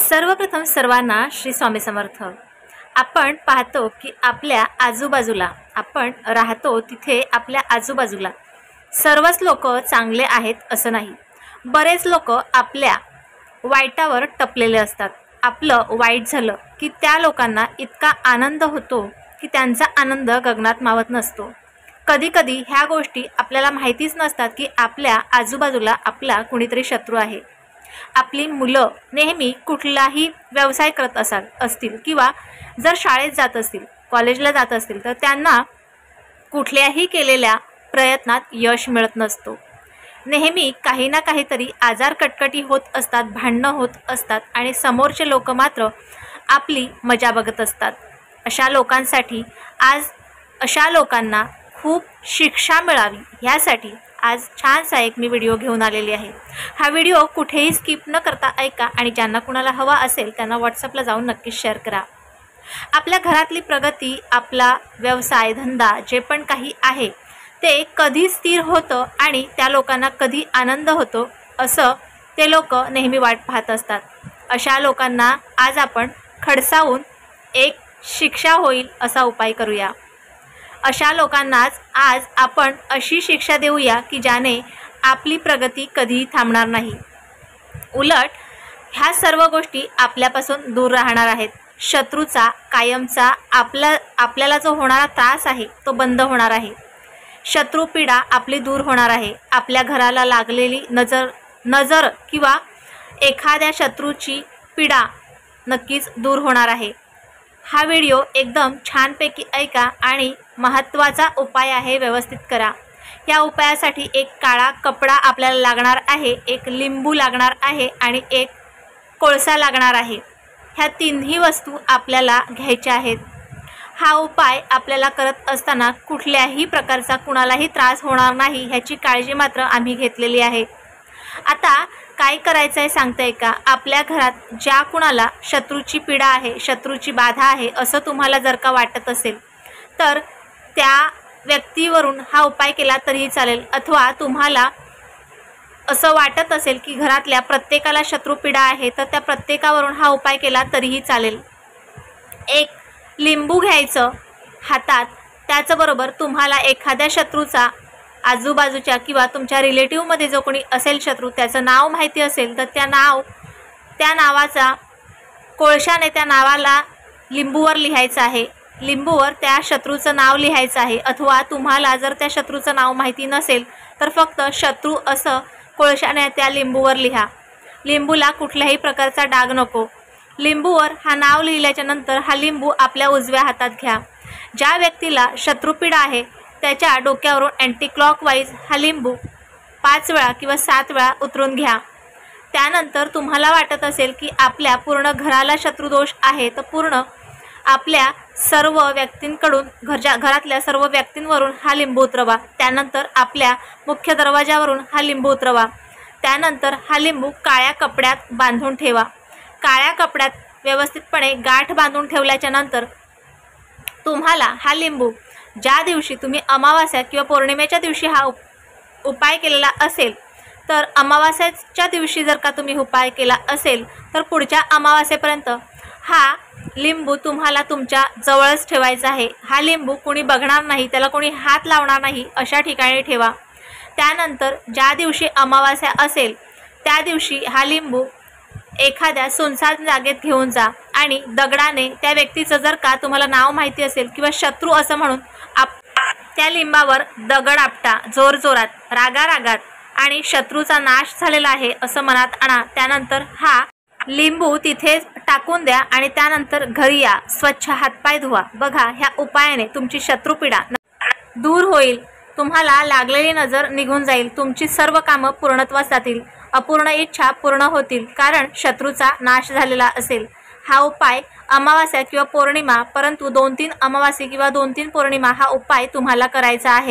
सर्वप्रथम सर्वांना श्री स्वामी समर्थ। आपण पाहतो की आपल्या आजूबाजूला आपण राहतो तिथे आपल्या आजूबाजूला सर्वच लोक चांगले आहेत असं नाही। बरेच लोक आपल्या वाईटावर टपलेले असतात। आपलं वाईट झालं की त्या लोकांना इतका आनंद होतो की त्यांचा आनंद गगनात मावत नसतो। कधी-कधी ह्या गोष्टी आपल्याला माहितीच नसतात की आपल्या आजूबाजूला आपला कुणीतरी शत्रू आहे। आपली मुलं नेहमी कुठलाही व्यवसाय करत असतील किंवा जर शाळेत जात असतील, कॉलेजला जात असतील तर त्यांना कुठल्याही केलेल्या प्रयत्नात यश मिळत नसतो। नेहमी काही ना काहीतरी आजार कटकटी होत असतात, भांडणं होत असतात आणि समोरचे लोक मात्र आपली मजा बघत असतात। अशा लोकांसाठी आज अशा लोकांना खूप शिक्षा मिळावी यासाठी आज छानसा एक मी व्हिडिओ घेऊन आलेली आहे। हा व्हिडिओ कुठेही स्किप न करता ऐका आणि ज्यांना कुणाला हवा असेल त्यांना व्हॉट्सअपला जाऊन नक्कीच शेअर करा। आपल्या घरातली प्रगती, आपला व्यवसाय, धंदा जे पण काही आहे ते कधी स्थिर होतं आणि त्या लोकांना कधी आनंद होतो असं ते लोक नेहमी वाट पाहत असतात। अशा लोकांना आज आपण खडसावून एक शिक्षा होईल असा उपाय करूया। अशा लोकांनाच आज आपण अशी शिक्षा देऊया की ज्याने आपली प्रगती कधीही थांबणार नाही। उलट ह्या सर्व गोष्टी आपल्यापासून दूर राहणार आहेत। शत्रूचा कायमचा आपल्याला जो होणारा त्रास आहे तो बंद होणार आहे। शत्रू पीडा आपली दूर होणार आहे। आपल्या घराला लागलेली नजर किंवा एखाद्या शत्रूची पीडा नक्कीच दूर होणार आहे। हा व्हिडिओ एकदम छानपैकी ऐका आणि महत्त्वाचा उपाय आहे, व्यवस्थित करा। या उपायासाठी एक काळा कपडा आपल्याला लागणार आहे, एक लिंबू लागणार आहे आणि एक कोळसा लागणार आहे। ह्या तिन्ही वस्तू आपल्याला घ्यायच्या आहेत। हा उपाय आपल्याला करत असताना कुठल्याही प्रकारचा कुणालाही त्रास होणार नाही ह्याची काळजी मात्र आम्ही घेतलेली आहे। आता काय करायचं आहे सांगते का? आपल्या घरात ज्या कुणाला शत्रूची पीडा आहे, शत्रूची बाधा आहे असं तुम्हाला जर का वाटत असेल तर त्या व्यक्तीवरून हा उपाय केला तरीही चालेल, अथवा तुम्हाला असं वाटत असेल की घरातल्या प्रत्येकाला शत्रुपीडा आहे तर त्या प्रत्येकावरून हा उपाय केला तरीही चालेल। एक लिंबू घ्यायचं हातात, त्याचबरोबर तुम्हाला एखाद्या शत्रूचा आजूबाजूच्या किंवा तुमच्या रिलेटिव्हमध्ये जो कोणी असेल शत्रू त्याचं नाव माहिती असेल तर त्या नावाचा कोळशाने त्या नावाला लिंबूवर लिहायचं आहे। लिंबूवर त्या शत्रूचं नाव लिहायचं आहे, अथवा तुम्हाला जर त्या शत्रूचं नाव माहिती नसेल तर फक्त शत्रू असं कोळशाने त्या लिंबूवर लिहा। लिंबूला कुठल्याही प्रकारचा डाग नको। लिंबूवर हा नाव लिहिल्याच्या नंतर हा लिंबू आपल्या उजव्या हातात घ्या। ज्या व्यक्तीला शत्रुपीडा आहे त्याच्या डोक्यावरून अँटी क्लॉकवाईज हा लिंबू 5 वेळा किंवा 7 वेळा उतरून घ्या। त्यानंतर तुम्हाला वाटत असेल की आपल्या पूर्ण घराला शत्रुदोष आहे तर पूर्ण आपल्या सर्व व्यक्तींकडून घरातल्या सर्व व्यक्तींवरून हा लिंबू उतरवा। त्यानंतर आपल्या मुख्य दरवाजावरून हा लिंबू उतरवा। त्यानंतर हा लिंबू काळ्या कपड्यात बांधून ठेवा। काळ्या कपड्यात व्यवस्थितपणे गाठ बांधून ठेवल्याच्या नंतर तुम्हाला हा लिंबू ज्या दिवशी तुम्ही अमावास्या किंवा पौर्णिमेच्या दिवशी हा उपाय केलेला असेल तर अमावास्याच्या दिवशी जर का तुम्ही उपाय केला असेल तर पुढच्या अमावास्येपर्यंत हा लिंबू तुम्हाला तुमच्या जवळच ठेवायचा आहे। हा लिंबू कोणी बघणार नाही, त्याला कोणी हात लावणार नाही अशा ठिकाणी ठेवा। त्यानंतर ज्या दिवशी अमावास्या असेल त्या दिवशी हा लिंबू एखाद्या सुनसान जागेत घेऊन जा आणि दगडाने त्या व्यक्तीचं जर का तुम्हाला नाव माहिती असेल किंवा शत्रू असं म्हणून त्या लिंबावर दगड आपटा जोरजोरात, रागारागात आणि शत्रूचा नाश झालेला आहे असं मनात आणा। त्यानंतर हा लिंबू तिथे टाकून द्या आणि त्यानंतर घरी या, स्वच्छ हातपाय धुवा। बघा, ह्या उपायाने तुमची शत्रुपीडा दूर होईल, तुम्हाला लागलेली नजर निघून जाईल, तुमची सर्व कामं पूर्णत्वास जातील, अपूर्ण इच्छा पूर्ण होतील कारण शत्रूचा नाश झालेला असेल। हा उपाय अमावास्या किंवा पौर्णिमा, परंतु 2-3 अमावास्या किंवा 2-3 पौर्णिमा हा उपाय तुम्हाला करायचा आहे।